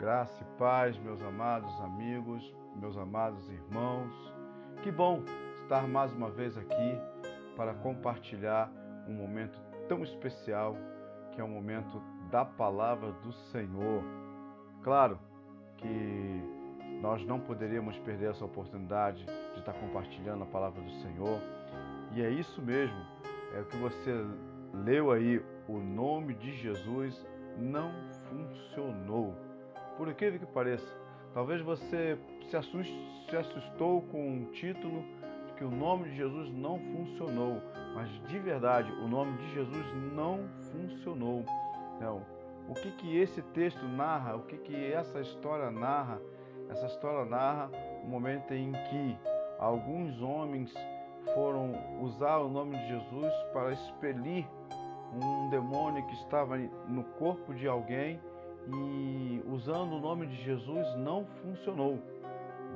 Graça e paz, meus amados amigos, meus amados irmãos. Que bom estar mais uma vez aqui para compartilhar um momento tão especial, que é o momento da palavra do Senhor. Claro que nós não poderíamos perder essa oportunidade de estar compartilhando a palavra do Senhor. E é isso mesmo, é o que você leu aí, o nome de Jesus não funcionou. Por incrível que pareça, talvez você se assustou com o título de que o nome de Jesus não funcionou, mas de verdade, o nome de Jesus não funcionou. Não. O que esse texto narra, o que essa história narra? Essa história narra o momento em que alguns homens foram usar o nome de Jesus para expelir um demônio que estava no corpo de alguém, e usando o nome de Jesus não funcionou.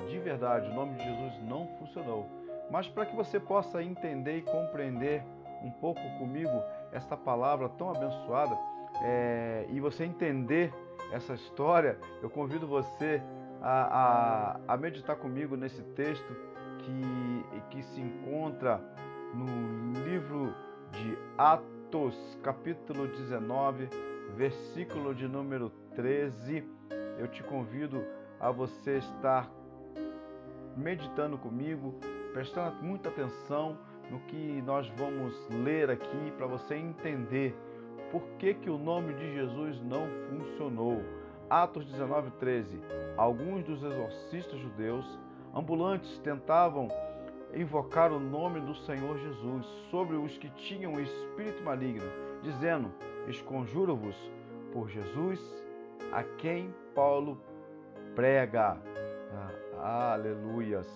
De verdade, o nome de Jesus não funcionou. Mas para que você possa entender e compreender um pouco comigo essa palavra tão abençoada, e você entender essa história, eu convido você a meditar comigo nesse texto que se encontra no livro de Atos, capítulo 19, versículo de número 13. Eu te convido a você estar meditando comigo, prestando muita atenção no que nós vamos ler aqui, para você entender por que o nome de Jesus não funcionou. Atos 19, 13. Alguns dos exorcistas judeus ambulantes tentavam invocar o nome do Senhor Jesus sobre os que tinham espírito maligno, dizendo: esconjuro-vos por Jesus, a quem Paulo prega. Aleluias!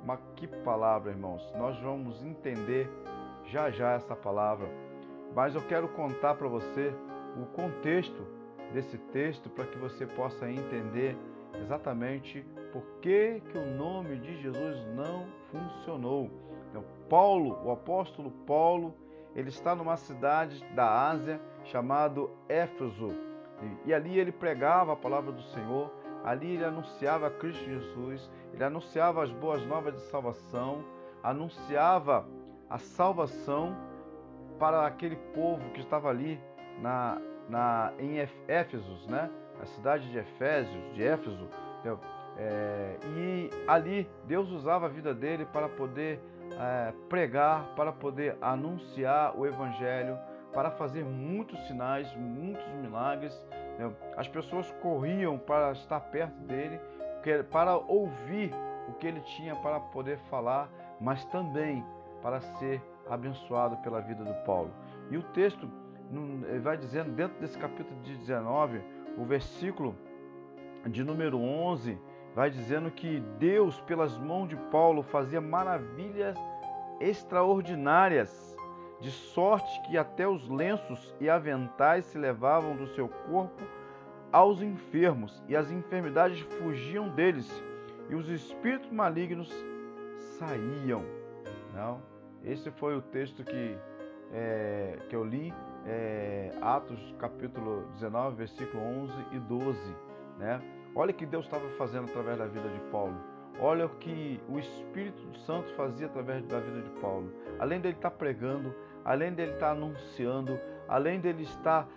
Mas que palavra, irmãos! Nós vamos entender já essa palavra, mas eu quero contar para você o contexto desse texto para que você possa entender exatamente por que o nome de Jesus não funcionou. Então, Paulo, o apóstolo Paulo, ele está numa cidade da Ásia chamado Éfeso, e ali ele pregava a palavra do Senhor, ali ele anunciava Cristo Jesus, ele anunciava as boas novas de salvação, anunciava a salvação para aquele povo que estava ali em Éfeso, né? A cidade de Éfeso. E ali Deus usava a vida dele para poder pregar, para poder anunciar o Evangelho, para fazer muitos sinais, muitos milagres. As pessoas corriam para estar perto dele, para ouvir o que ele tinha para poder falar, mas também para ser abençoado pela vida do Paulo. E o texto vai dizendo, dentro desse capítulo de 19, o versículo de número 11, vai dizendo que Deus, pelas mãos de Paulo, fazia maravilhas extraordinárias, de sorte que até os lenços e aventais se levavam do seu corpo aos enfermos, e as enfermidades fugiam deles, e os espíritos malignos saíam. Não? Esse foi o texto que eu li, Atos capítulo 19, versículo 11 e 12. Né? Olha o que Deus estava fazendo através da vida de Paulo. Olha o que o Espírito Santo fazia através da vida de Paulo. Além dele estar pregando, além dele estar anunciando, além dele estar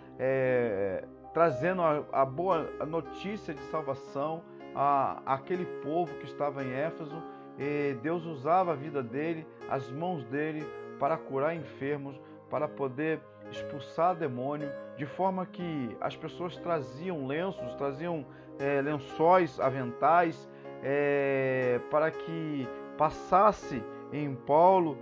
trazendo a boa notícia de salvação àquele povo que estava em Éfeso, Deus usava a vida dele, as mãos dele, para curar enfermos, para poder expulsar demônio, de forma que as pessoas traziam lenços, traziam lençóis, aventais, para que passasse em Paulo,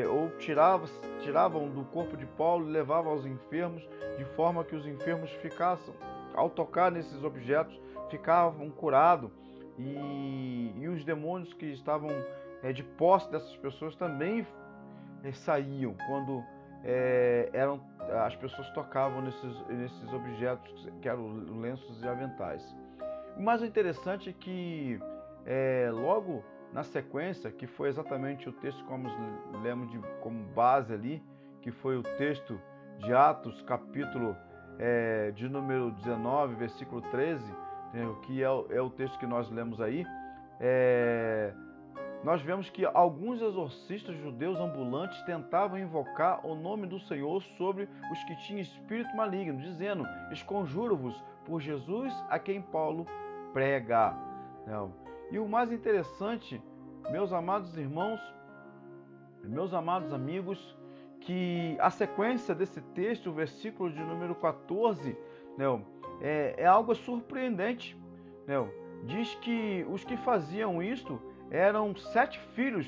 ou tiravam do corpo de Paulo e levavam aos enfermos, de forma que os enfermos ficassem, ao tocar nesses objetos, ficavam curados, e os demônios que estavam de posse dessas pessoas também saíam quando as pessoas tocavam nesses objetos que eram lenços e aventais. O mais interessante é que logo na sequência, que foi exatamente o texto que nós lemos como base ali, que foi o texto de Atos, capítulo de número 19, versículo 13, que é o texto que nós lemos aí, nós vemos que alguns exorcistas judeus ambulantes tentavam invocar o nome do Senhor sobre os que tinham espírito maligno, dizendo: esconjuro-vos por Jesus a quem Paulo prega. E o mais interessante, meus amados irmãos, meus amados amigos, que a sequência desse texto, o versículo de número 14, é algo surpreendente. Diz que os que faziam isto eram 7 filhos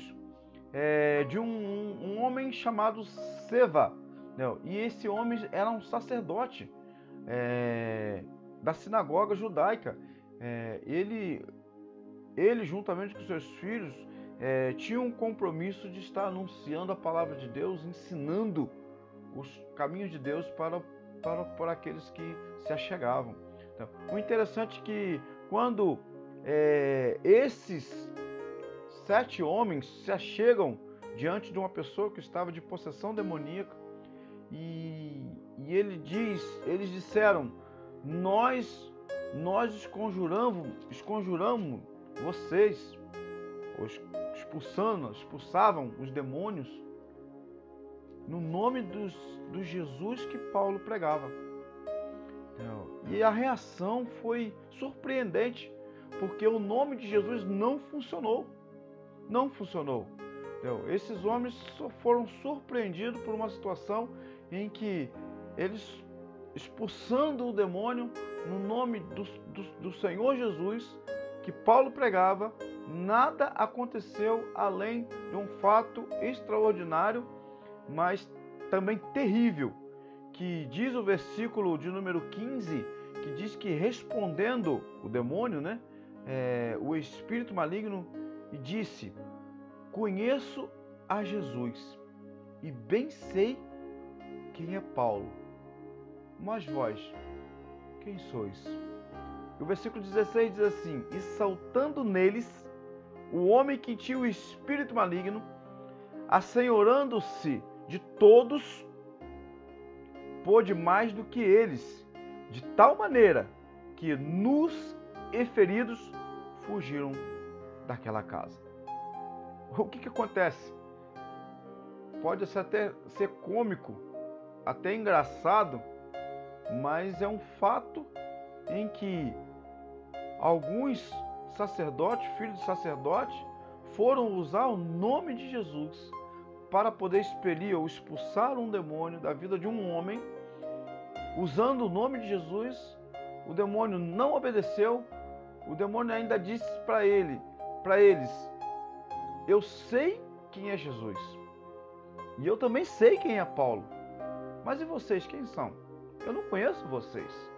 de um homem chamado Seva. E esse homem era um sacerdote da sinagoga judaica. Ele, juntamente com seus filhos, tinha um compromisso de estar anunciando a palavra de Deus, ensinando os caminhos de Deus para aqueles que se achegavam. Então, o interessante é que quando esses 7 homens se achegam diante de uma pessoa que estava de possessão demoníaca, e eles disseram: nós esconjuramos vocês, expulsavam os demônios no nome do Jesus que Paulo pregava. E a reação foi surpreendente, porque o nome de Jesus não funcionou. Não funcionou. Esses homens foram surpreendidos por uma situação em que eles, expulsando o demônio no nome do Senhor Jesus, que Paulo pregava, nada aconteceu além de um fato extraordinário, mas também terrível, que diz o versículo de número 15, que diz que respondendo o demônio, o espírito maligno, e disse: conheço a Jesus e bem sei quem é Paulo, mas vós, quem sois? E o versículo 16 diz assim: e saltando neles, o homem que tinha o espírito maligno, assenhorando-se de todos, pôde mais do que eles, de tal maneira que nus e feridos fugiram daquela casa. O que acontece? Pode até ser cômico, até engraçado, mas é um fato em que alguns sacerdotes, filhos de sacerdote, foram usar o nome de Jesus para poder expelir ou expulsar um demônio da vida de um homem. Usando o nome de Jesus, o demônio não obedeceu. O demônio ainda disse para eles: eu sei quem é Jesus, e eu também sei quem é Paulo, mas e vocês, quem são? Eu não conheço vocês.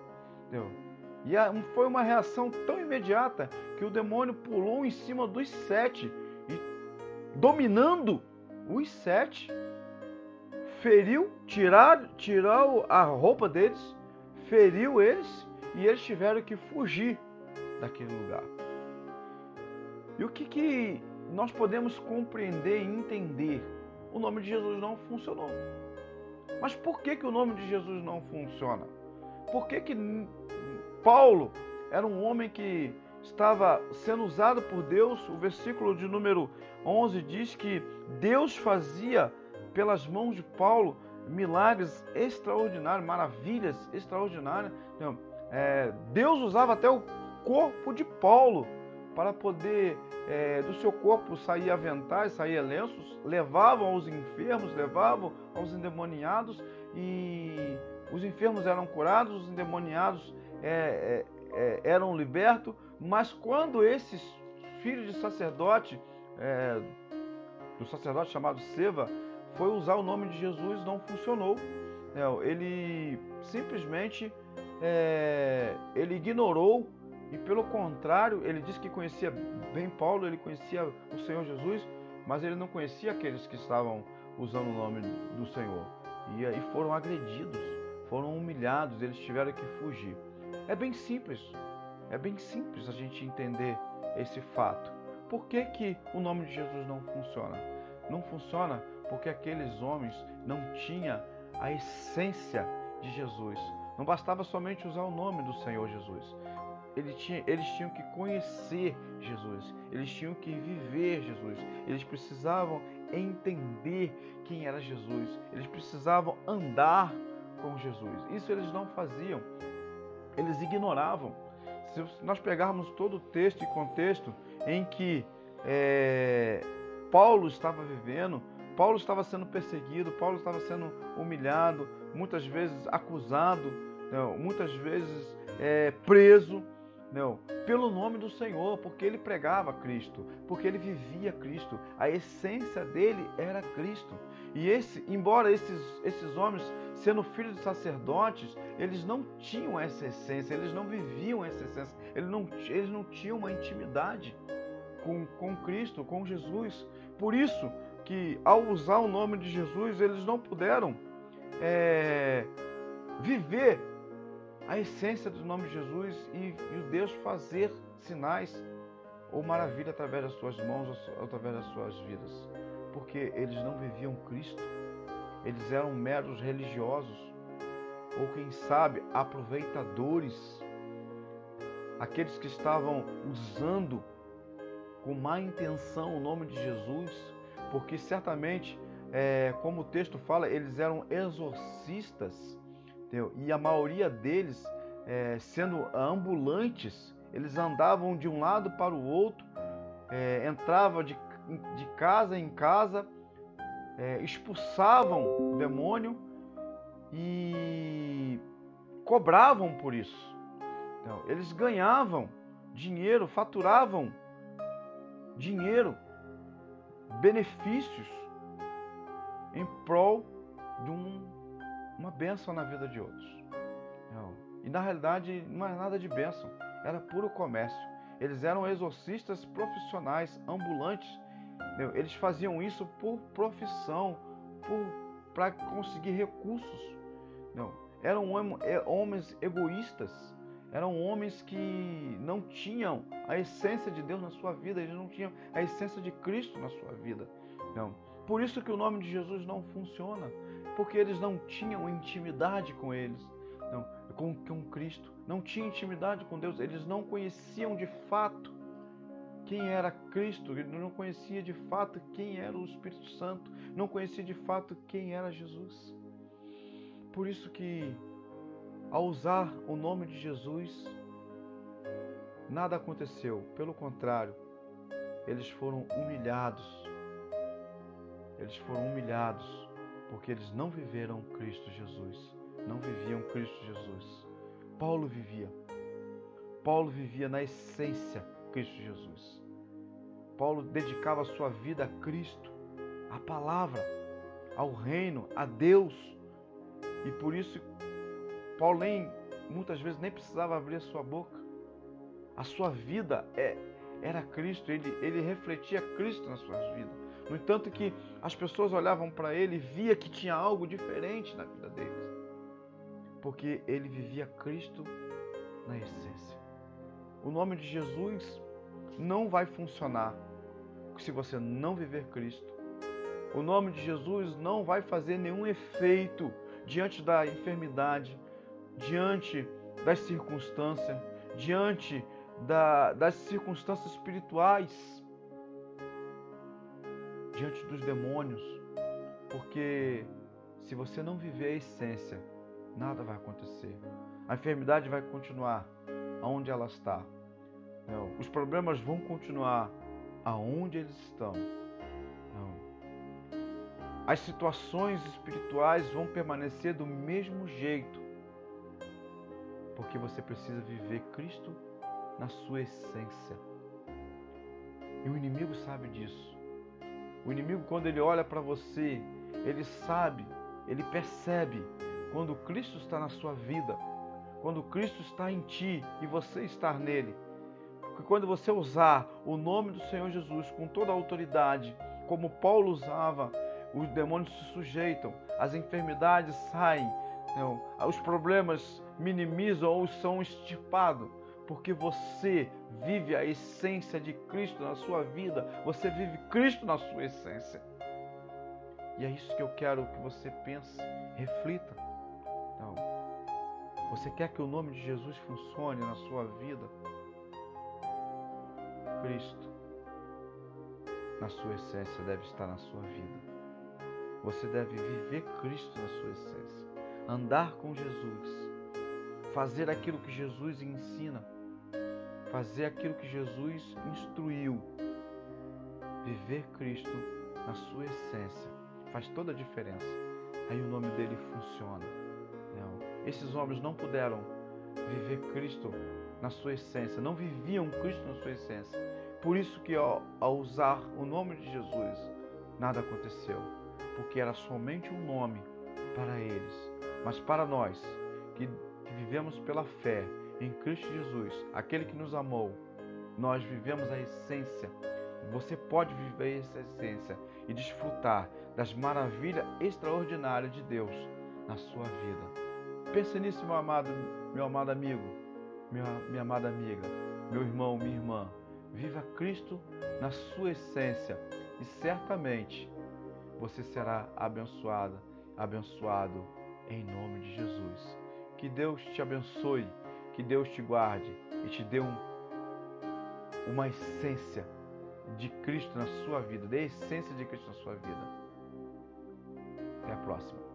E foi uma reação tão imediata que o demônio pulou em cima dos 7 e, dominando os 7, feriu, tirou a roupa deles, feriu eles, e eles tiveram que fugir daquele lugar. E o que nós podemos compreender e entender? O nome de Jesus não funcionou. Mas por que o nome de Jesus não funciona? Por que Paulo era um homem que estava sendo usado por Deus? O versículo de número 11 diz que Deus fazia pelas mãos de Paulo milagres extraordinários, maravilhas extraordinárias. Deus usava até o corpo de Paulo para poder do seu corpo sair aventais, sair lenços, levavam aos enfermos, levavam aos endemoniados, e os enfermos eram curados, os endemoniados eram libertos. Mas quando esses filhos de sacerdote, do sacerdote chamado Seva, foi usar o nome de Jesus, não funcionou. Ele simplesmente ele ignorou, e pelo contrário, ele disse que conhecia bem Paulo, ele conhecia o Senhor Jesus, mas ele não conhecia aqueles que estavam usando o nome do Senhor. E aí foram agredidos, foram humilhados, eles tiveram que fugir. É bem simples a gente entender esse fato. Por que o nome de Jesus não funciona? Não funciona porque aqueles homens não tinham a essência de Jesus. Não bastava somente usar o nome do Senhor Jesus. eles tinham que conhecer Jesus, eles tinham que viver Jesus, eles precisavam entender quem era Jesus, eles precisavam andar com Jesus. Isso eles não faziam, eles ignoravam. Se nós pegarmos todo o texto e contexto em que Paulo estava vivendo, Paulo estava sendo perseguido, Paulo estava sendo humilhado, muitas vezes acusado, muitas vezes preso, pelo nome do Senhor, porque ele pregava Cristo, porque ele vivia Cristo, a essência dele era Cristo. E embora esses homens, sendo filhos de sacerdotes, eles não tinham essa essência, eles não viviam essa essência, eles não tinham uma intimidade com Cristo, com Jesus. Por isso que, ao usar o nome de Jesus, eles não puderam viver a essência do nome de Jesus e o Deus fazer sinais ou maravilha através das suas mãos, através das suas vidas. Porque eles não viviam Cristo, eles eram meros religiosos, ou quem sabe, aproveitadores, aqueles que estavam usando com má intenção o nome de Jesus, porque certamente, como o texto fala, eles eram exorcistas, entendeu? E a maioria deles, sendo ambulantes, eles andavam de um lado para o outro, entravam de casa em casa, expulsavam o demônio e cobravam por isso. Então, eles ganhavam dinheiro, faturavam dinheiro, benefícios em prol de uma bênção na vida de outros. E na realidade não era nada de bênção, era puro comércio. Eles eram exorcistas profissionais, ambulantes. Eles faziam isso por profissão, para conseguir recursos. Eram homens egoístas, eram homens que não tinham a essência de Deus na sua vida, eles não tinham a essência de Cristo na sua vida. Por isso que o nome de Jesus não funciona, porque eles não tinham intimidade com eles, com Cristo, não tinham intimidade com Deus, eles não conheciam de fato quem era Cristo, ele não conhecia de fato quem era o Espírito Santo, não conhecia de fato quem era Jesus. Por isso que, ao usar o nome de Jesus, nada aconteceu, pelo contrário, eles foram humilhados. Eles foram humilhados porque eles não viveram Cristo Jesus, não viviam Cristo Jesus. Paulo vivia na essência Cristo Jesus. Paulo dedicava a sua vida a Cristo, à palavra, ao reino, a Deus. E por isso, Paulo muitas vezes nem precisava abrir a sua boca. A sua vida era Cristo, ele refletia Cristo nas suas vidas. No entanto que as pessoas olhavam para ele e via que tinha algo diferente na vida deles. Porque ele vivia Cristo na essência. O nome de Jesus não vai funcionar se você não viver Cristo. O nome de Jesus não vai fazer nenhum efeito diante da enfermidade, diante das circunstâncias, diante das circunstâncias espirituais, diante dos demônios. Porque se você não viver a essência, nada vai acontecer. A enfermidade vai continuar aonde ela está. Os problemas vão continuar aonde eles estão. As situações espirituais vão permanecer do mesmo jeito. Porque você precisa viver Cristo na sua essência. E o inimigo sabe disso. O inimigo, quando ele olha para você, ele sabe, ele percebe quando Cristo está na sua vida, quando Cristo está em ti e você está nele. Porque quando você usar o nome do Senhor Jesus com toda a autoridade, como Paulo usava, os demônios se sujeitam, as enfermidades saem, os problemas minimizam ou são extirpados, porque você vive a essência de Cristo na sua vida, você vive Cristo na sua essência. E é isso que eu quero que você pense, reflita. Você quer que o nome de Jesus funcione na sua vida? Cristo, na sua essência, deve estar na sua vida. Você deve viver Cristo na sua essência. Andar com Jesus. Fazer aquilo que Jesus ensina. Fazer aquilo que Jesus instruiu. Viver Cristo na sua essência. Faz toda a diferença. Aí o nome dele funciona. Esses homens não puderam viver Cristo na sua essência. Não viviam Cristo na sua essência. Por isso que ao usar o nome de Jesus, nada aconteceu. Porque era somente um nome para eles. Mas para nós, que vivemos pela fé em Cristo Jesus, aquele que nos amou, nós vivemos a essência. Você pode viver essa essência e desfrutar das maravilhas extraordinárias de Deus na sua vida. Pense nisso, meu amado amigo, minha amada amiga, meu irmão, minha irmã. Viva Cristo na sua essência e certamente você será abençoado em nome de Jesus. Que Deus te abençoe, que Deus te guarde e te dê uma essência de Cristo na sua vida, dê a essência de Cristo na sua vida. Até a próxima.